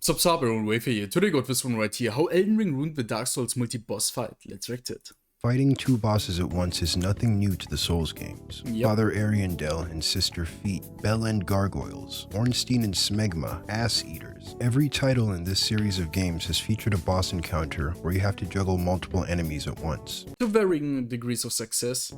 Subsabro and Wayfair here. Today got this one right here. How Elden Ring ruined the Dark Souls multi-boss fight. Let's react it. Fighting two bosses at once is nothing new to the Souls games. Yep. Father Ariandel and Sister Feet, Bell-End Gargoyles, Ornstein and Smegma, Ass Eaters. Every title in this series of games has featured a boss encounter where you have to juggle multiple enemies at once. To varying degrees of success.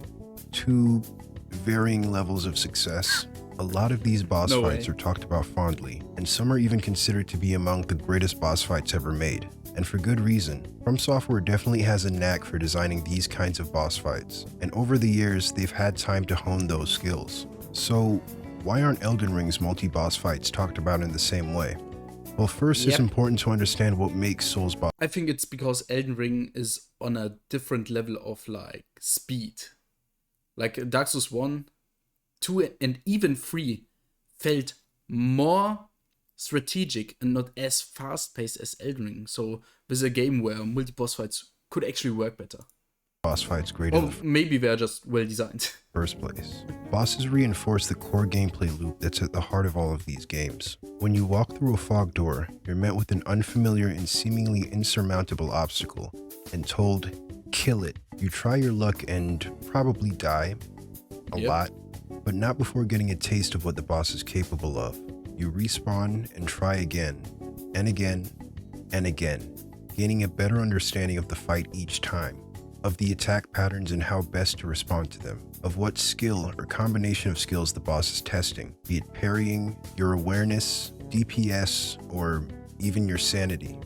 To varying levels of success. A lot of these boss fights are talked about fondly, and some are even considered to be among the greatest boss fights ever made. And for good reason. From Software definitely has a knack for designing these kinds of boss fights, and over the years they've had time to hone those skills. So why aren't Elden Ring's multi-boss fights talked about in the same way? Well, first it's important to understand what makes Souls boss. I think it's because Elden Ring is on a different level of like speed. Like Dark Souls 1, 2 and even 3 felt more strategic and not as fast-paced as Elden Ring. So there's a game where multi-boss fights could actually work better. Boss fights great or maybe they're just well designed. First place. Bosses reinforce the core gameplay loop that's at the heart of all of these games. When you walk through a fog door, you're met with an unfamiliar and seemingly insurmountable obstacle and told, kill it. You try your luck and probably die a lot, but not before getting a taste of what the boss is capable of. You respawn and try again, and again, and again, gaining a better understanding of the fight each time, of the attack patterns and how best to respond to them, of what skill or combination of skills the boss is testing, be it parrying, your awareness, DPS, or even your sanity.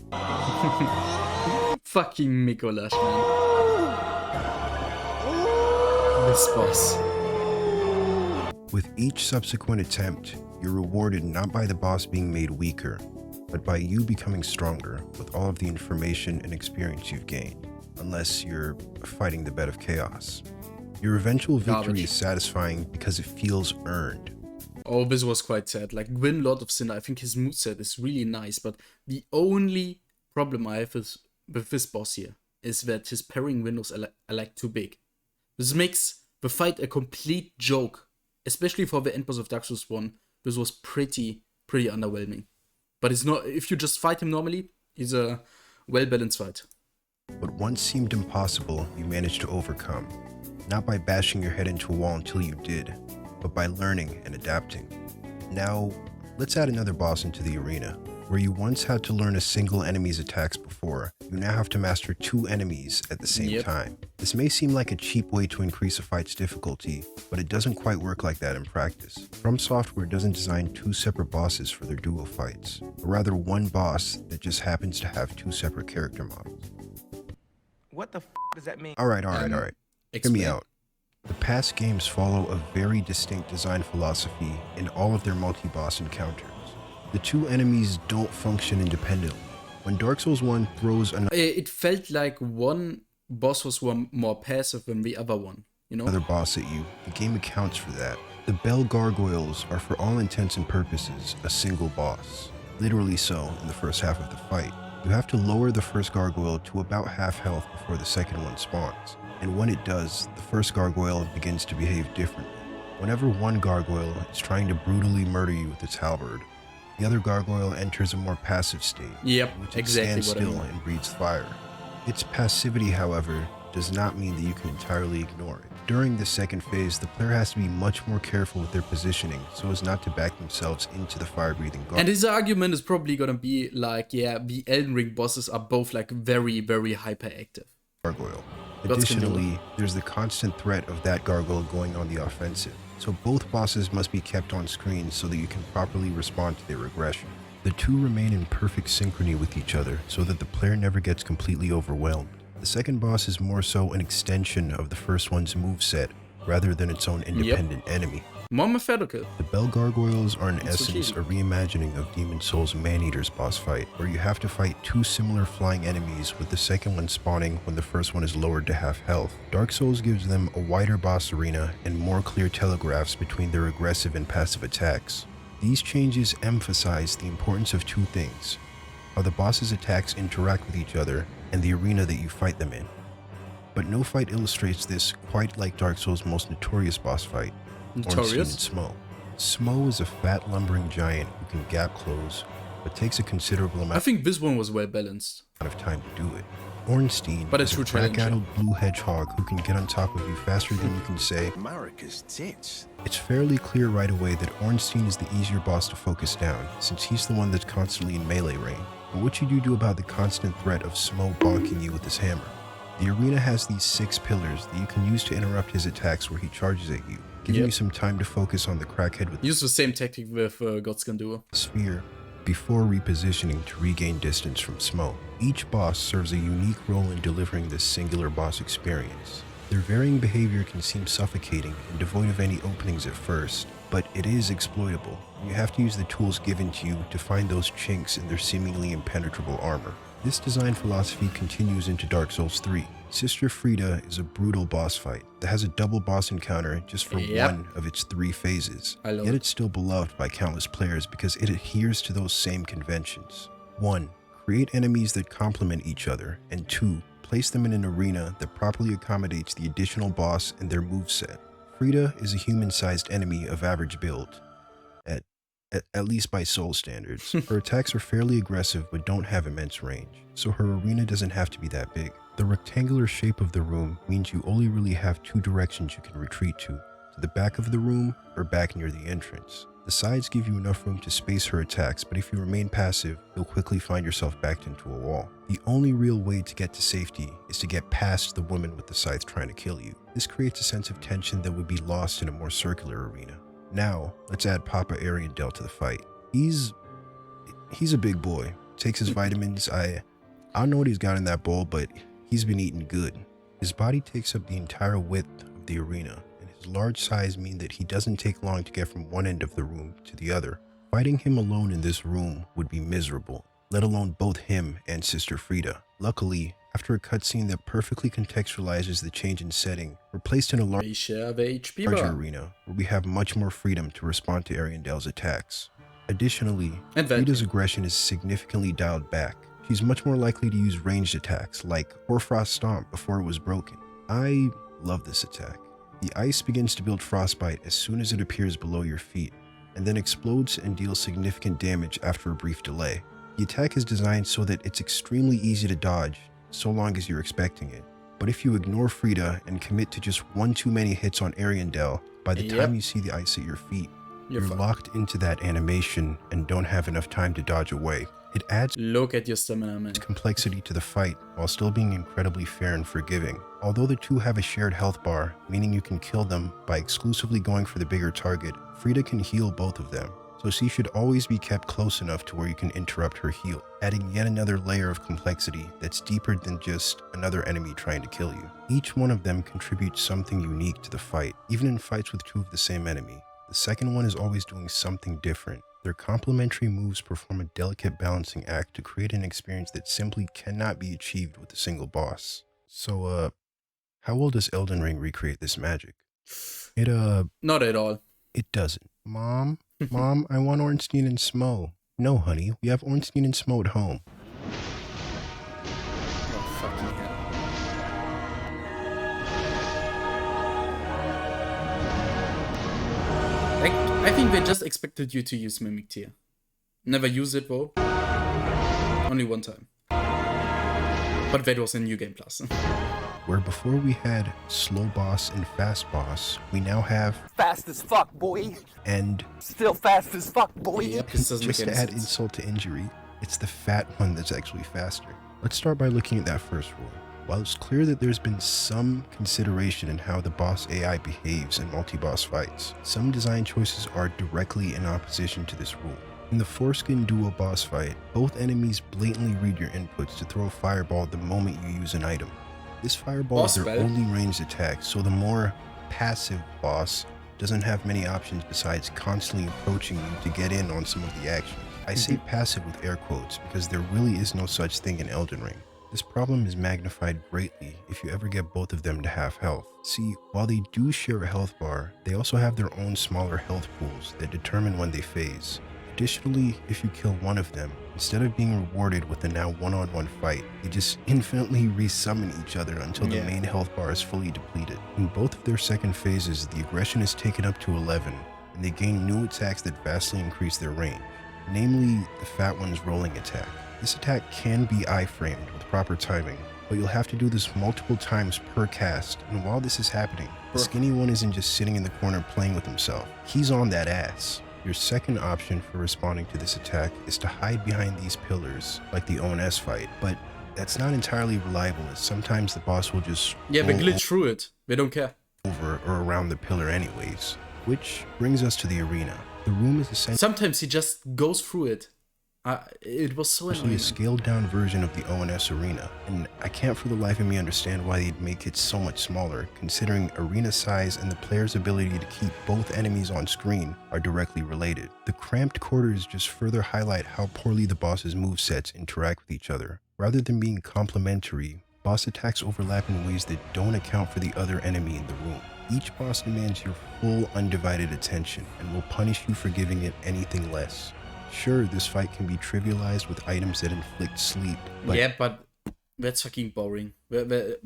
Fucking Mikolash, man. This boss. With each subsequent attempt, you're rewarded not by the boss being made weaker, but by you becoming stronger with all of the information and experience you've gained, unless you're fighting the bed of chaos. Your eventual victory is satisfying because it feels earned. Oh, this was quite sad. Like Gwyn, Lord of Sin, I think his moveset is really nice, but the only problem I have with this boss here is that his parrying windows are like too big. This makes the fight a complete joke. Especially for the end boss of Dark Souls 1, this was pretty underwhelming. But it's not, if you just fight him normally, he's a well-balanced fight. What once seemed impossible, you managed to overcome. Not by bashing your head into a wall until you did, but by learning and adapting. Now, let's add another boss into the arena. Where you once had to learn a single enemy's attacks before, you now have to master two enemies at the same time. This may seem like a cheap way to increase a fight's difficulty, but it doesn't quite work like that in practice. From Software doesn't design two separate bosses for their duo fights, but rather one boss that just happens to have two separate character models. What the f does that mean? Alright. Hear me out. The past games follow a very distinct design philosophy in all of their multi-boss encounters. The two enemies don't function independently. When Dark Souls 1 throws it felt like one boss was more passive than the other one, you know? Another boss at you, the game accounts for that. The Bell Gargoyles are for all intents and purposes a single boss. Literally so in the first half of the fight. You have to lower the first gargoyle to about half health before the second one spawns. And when it does, the first gargoyle begins to behave differently. Whenever one gargoyle is trying to brutally murder you with its halberd, the other gargoyle enters a more passive state, which it stands still and breathes fire. Its passivity, however, does not mean that you can entirely ignore it. During this second phase, the player has to be much more careful with their positioning so as not to back themselves into the fire-breathing gargoyle. And his argument is probably gonna be like, the Elden Ring bosses are both like very hyperactive. Gargoyle. Additionally, there's the constant threat of that gargoyle going on the offensive. So both bosses must be kept on screen so that you can properly respond to their aggression. The two remain in perfect synchrony with each other so that the player never gets completely overwhelmed. The second boss is more so an extension of the first one's moveset rather than its own independent enemy. More methodical. The Bell Gargoyles are in essence a reimagining of Demon Souls' Man-Eater's boss fight, where you have to fight two similar flying enemies with the second one spawning when the first one is lowered to half health. Dark Souls gives them a wider boss arena and more clear telegraphs between their aggressive and passive attacks. These changes emphasize the importance of two things: how the boss's attacks interact with each other and the arena that you fight them in. But no fight illustrates this quite like Dark Souls' most notorious boss fight, Ornstein and Smo. Smo is a fat lumbering giant who can gap close, but takes a considerable I amount think this one was well balanced. of time to do it. Ornstein But a is true a challenge. crack-addled blue hedgehog who can get on top of you faster than you can say. America's tits. It's fairly clear right away that Ornstein is the easier boss to focus down, since he's the one that's constantly in melee range. But what you do about the constant threat of Smo bonking you with his hammer? The arena has these 6 pillars that you can use to interrupt his attacks where he charges at you, giving you some time to focus on the crackhead with Use the same tactic with Godscan Duo. the sphere before repositioning to regain distance from Smo. Each boss serves a unique role in delivering this singular boss experience. Their varying behavior can seem suffocating and devoid of any openings at first, but it is exploitable. You have to use the tools given to you to find those chinks in their seemingly impenetrable armor. This design philosophy continues into Dark Souls 3. Sister Frida is a brutal boss fight that has a double boss encounter just for one of its 3 phases. Yet it's still beloved by countless players because it adheres to those same conventions. 1. Create enemies that complement each other, and 2. Place them in an arena that properly accommodates the additional boss and their moveset. Frida is a human-sized enemy of average build, at least by soul standards. Her attacks are fairly aggressive but don't have immense range, so her arena doesn't have to be that big. The rectangular shape of the room means you only really have 2 directions you can retreat to the back of the room or back near the entrance. The sides give you enough room to space her attacks, but if you remain passive, you'll quickly find yourself backed into a wall. The only real way to get to safety is to get past the woman with the scythe trying to kill you. This creates a sense of tension that would be lost in a more circular arena. Now, let's add Papa Ariandel to the fight. He's a big boy. Takes his vitamins. I don't know what he's got in that bowl, but he's been eating good. His body takes up the entire width of the arena, and his large size means that he doesn't take long to get from one end of the room to the other. Fighting him alone in this room would be miserable, let alone both him and Sister Frida. Luckily, after a cutscene that perfectly contextualizes the change in setting, we're placed in a larger arena where we have much more freedom to respond to Ariandel's attacks. Additionally, Frida's aggression is significantly dialed back. She's much more likely to use ranged attacks like Hoarfrost Stomp before it was broken. I love this attack. The ice begins to build frostbite as soon as it appears below your feet, and then explodes and deals significant damage after a brief delay. The attack is designed so that it's extremely easy to dodge, so long as you're expecting it. But if you ignore Frida and commit to just one too many hits on Ariandel, by the time you see the ice at your feet, you're locked into that animation and don't have enough time to dodge away. It adds Look at your stamina, man. complexity to the fight while still being incredibly fair and forgiving. Although the two have a shared health bar, meaning you can kill them by exclusively going for the bigger target, Frida can heal both of them, so she should always be kept close enough to where you can interrupt her heal, adding yet another layer of complexity that's deeper than just another enemy trying to kill you. Each one of them contributes something unique to the fight, even in fights with 2 of the same enemy. The second one is always doing something different. Their complementary moves perform a delicate balancing act to create an experience that simply cannot be achieved with a single boss. So, how will does Elden Ring recreate this magic? Not at all. It doesn't. Mom, I want Ornstein and Smo. No, honey, we have Ornstein and Smo at home. Oh, fucking hell. I think they just expected you to use Mimic Tear. Never use it though. Only one time. But that was in New Game Plus. Where before we had slow boss and fast boss, we now have fast as fuck, boy. And still fast as fuck, boy. Yep, this doesn't just make to any add sense. insult to injury, it's the fat one that's actually faster. Let's start by looking at that first rule. While it's clear that there's been some consideration in how the boss AI behaves in multi-boss fights, some design choices are directly in opposition to this rule. In the Foreskin Duo boss fight, both enemies blatantly read your inputs to throw a fireball the moment you use an item. This fireball is their only ranged attack, so the more passive boss doesn't have many options besides constantly approaching you to get in on some of the action. I say passive with air quotes because there really is no such thing in Elden Ring. This problem is magnified greatly if you ever get both of them to half health. See, while they do share a health bar, they also have their own smaller health pools that determine when they phase. Additionally, if you kill one of them, instead of being rewarded with a now one-on-one fight, they just infinitely resummon each other until the main health bar is fully depleted. In both of their second phases, the aggression is taken up to 11, and they gain new attacks that vastly increase their range. namely the Fat One's rolling attack. This attack can be iframed with proper timing, but you'll have to do this multiple times per cast, and while this is happening, the Skinny One isn't just sitting in the corner playing with himself. He's on that ass. Your second option for responding to this attack is to hide behind these pillars, like the ONS fight, but that's not entirely reliable, as sometimes the boss will just Yeah, we glitch through it. We don't care. over or around the pillar anyways. Which brings us to the arena. The room is essentially Sometimes he just goes through it. It was so annoying. a scaled down version of the ONS arena, and I can't for the life of me understand why they'd make it so much smaller, considering arena size and the player's ability to keep both enemies on screen are directly related. The cramped quarters just further highlight how poorly the boss's movesets interact with each other. Rather than being complementary, boss attacks overlap in ways that don't account for the other enemy in the room. Each boss demands your full undivided attention and will punish you for giving it anything less. Sure, this fight can be trivialized with items that inflict sleep, but Yeah, but that's fucking boring. We're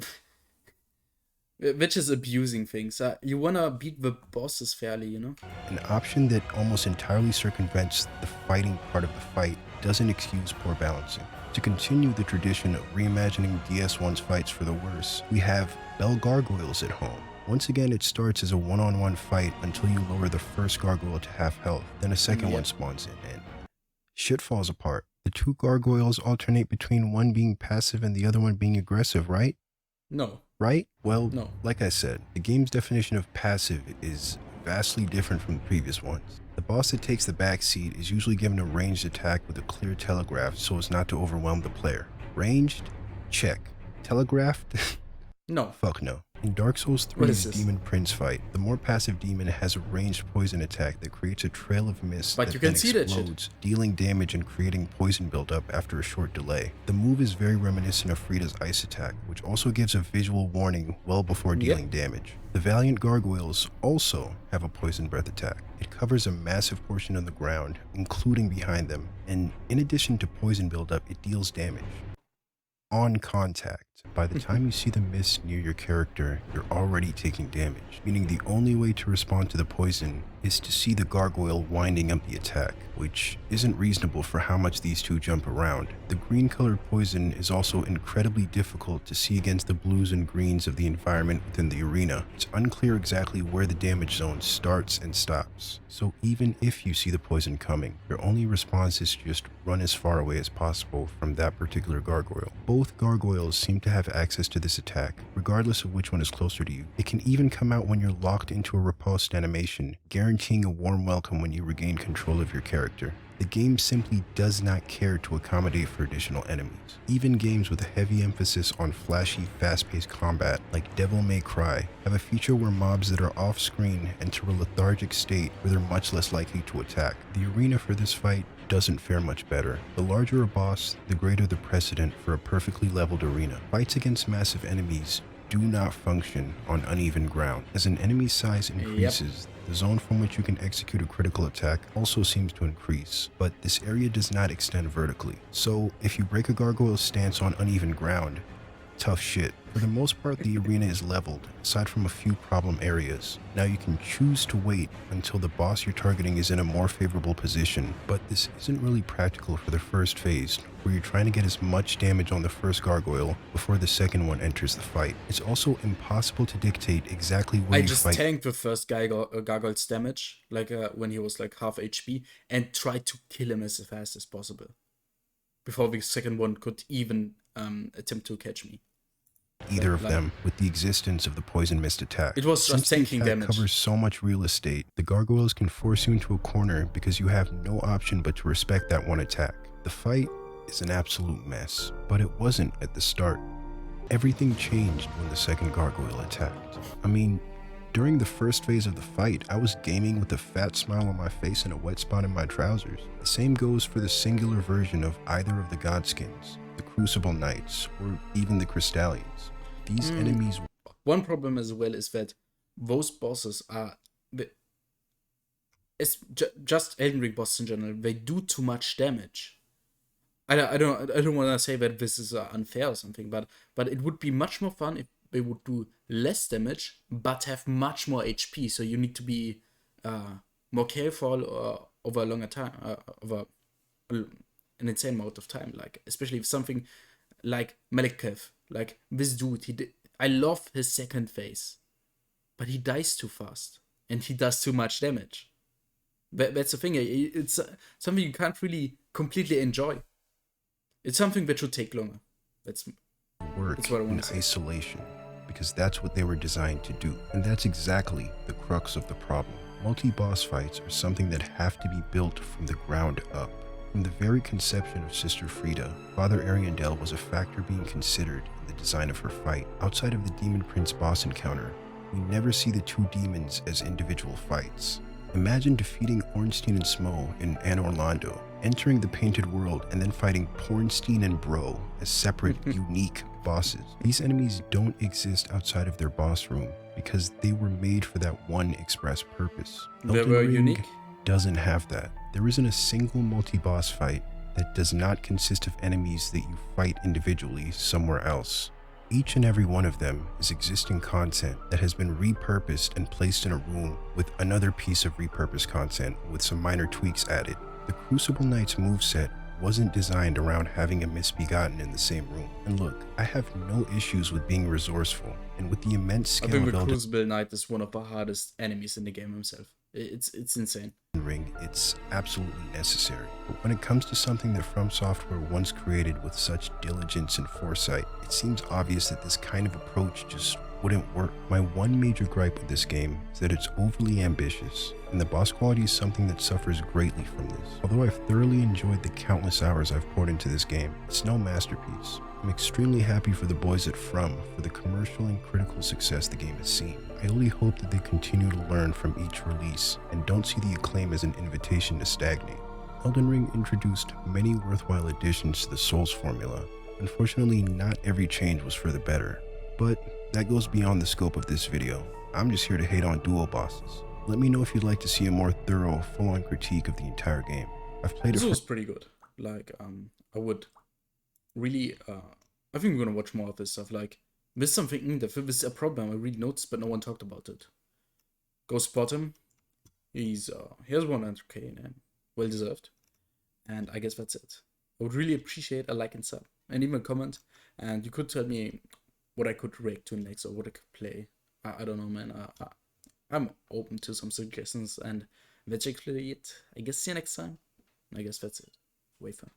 just abusing things. You wanna beat the bosses fairly, you know? an option that almost entirely circumvents the fighting part of the fight doesn't excuse poor balancing. To continue the tradition of reimagining DS1's fights for the worse, we have Bell Gargoyles at home. Once again, it starts as a one-on-one fight until you lower the first gargoyle to half health, then a second one spawns in, and shit falls apart. The two gargoyles alternate between one being passive and the other one being aggressive, right? No. Right? Well, No. like I said, the game's definition of passive is vastly different from the previous ones. The boss that takes the back seat is usually given a ranged attack with a clear telegraph so as not to overwhelm the player. Ranged? Check. Telegraphed? No. Fuck no. In Dark Souls What 3's is this? Demon Prince fight, the more passive demon has a ranged poison attack that creates a trail of mist But that you can then see that shit. explodes, dealing damage and creating poison buildup after a short delay. The move is very reminiscent of Frida's ice attack, which also gives a visual warning well before dealing damage. The Valiant Gargoyles also have a poison breath attack. It covers a massive portion of the ground, including behind them, and in addition to poison buildup, it deals damage on contact. By the time you see the mist near your character, you're already taking damage, meaning the only way to respond to the poison is to see the gargoyle winding up the attack, which isn't reasonable for how much these two jump around. The green colored poison is also incredibly difficult to see against the blues and greens of the environment within the arena. It's unclear exactly where the damage zone starts and stops, so even if you see the poison coming, your only response is to just run as far away as possible from that particular gargoyle. Both gargoyles seem to have access to this attack, regardless of which one is closer to you. It can even come out when you're locked into a repulsed animation, guaranteeing a warm welcome when you regain control of your character. The game simply does not care to accommodate for additional enemies. Even games with a heavy emphasis on flashy, fast-paced combat, like Devil May Cry, have a feature where mobs that are off-screen enter a lethargic state where they're much less likely to attack. The arena for this fight doesn't fare much better. The larger a boss, the greater the precedent for a perfectly leveled arena. Fights against massive enemies do not function on uneven ground. As an enemy's size increases, the zone from which you can execute a critical attack also seems to increase, but this area does not extend vertically. So if you break a gargoyle's stance on uneven ground, tough shit. For the most part, the arena is leveled, aside from a few problem areas. Now you can choose to wait until the boss you're targeting is in a more favorable position, but this isn't really practical for the first phase, where you're trying to get as much damage on the first gargoyle before the second one enters the fight. It's also impossible to dictate exactly where I you just fight. tanked the first gargoyle's damage, like when he was like half HP, and tried to kill him as fast as possible before the second one could even attempt to catch me. Either of them, with the existence of the poison mist attack. It was Since just the tanking attack damage. covers so much real estate, the gargoyles can force you into a corner because you have no option but to respect that one attack. The fight is an absolute mess, but it wasn't at the start. Everything changed when the second gargoyle attacked. I mean, during the first phase of the fight, I was gaming with a fat smile on my face and a wet spot in my trousers. The same goes for the singular version of either of the godskins, the Crucible Knights, or even the Crystallians. These enemies... One problem as well is that those bosses are... It's just Elden Ring bosses in general. They do too much damage. I don't want to say that this is unfair or something, but it would be much more fun if they would do less damage but have much more HP. So you need to be more careful over a longer time. an insane amount of time. Like, especially if something like Malekith, like this dude, I love his second phase, but he dies too fast and he does too much damage. That's the thing. It's something you can't really completely enjoy. It's something that should take longer. That's Work what I in want to say. isolation, because that's what they were designed to do. And that's exactly the crux of the problem. Multi-boss fights are something that have to be built from the ground up. From the very conception of Sister Frida, Father Ariandel was a factor being considered in the design of her fight. Outside of the Demon Prince boss encounter, we never see the two demons as individual fights. Imagine defeating Ornstein and Smo in Anne Orlando, entering the Painted World, and then fighting Pornstein and Bro as separate, unique bosses. These enemies don't exist outside of their boss room because they were made for that one express purpose. They Elden were Ring unique. doesn't have that. There isn't a single multi-boss fight that does not consist of enemies that you fight individually somewhere else. Each and every one of them is existing content that has been repurposed and placed in a room with another piece of repurposed content with some minor tweaks added. The Crucible Knight's moveset wasn't designed around having a misbegotten in the same room. And look, I have no issues with being resourceful, and with the immense I scale think of the Elden Crucible Knight is one of the hardest enemies in the game himself. It's insane. Ring, it's absolutely necessary. But when it comes to something that From Software once created with such diligence and foresight, it seems obvious that this kind of approach just wouldn't work. My one major gripe with this game is that it's overly ambitious, and the boss quality is something that suffers greatly from this. Although I've thoroughly enjoyed the countless hours I've poured into this game, it's no masterpiece. I'm extremely happy for the boys at From for the commercial and critical success the game has seen. I only hope that they continue to learn from each release and don't see the acclaim as an invitation to stagnate. Elden Ring introduced many worthwhile additions to the Souls formula. Unfortunately, not every change was for the better, but that goes beyond the scope of this video. I'm just here to hate on duo bosses. Let me know if you'd like to see a more thorough, full-on critique of the entire game. I've played This it was pretty good. Like, I would really, I think we're gonna watch more of this stuff. Like, this is something that this is a problem I really noticed, but no one talked about it. Go spot him. He has 100k and well deserved. And I guess that's it. I would really appreciate a like and sub, and even a comment. And you could tell me what I could react to next or what I could play. I don't know, man. I'm open to some suggestions, and that's actually it. I guess see you next time. I guess that's it. Wafer.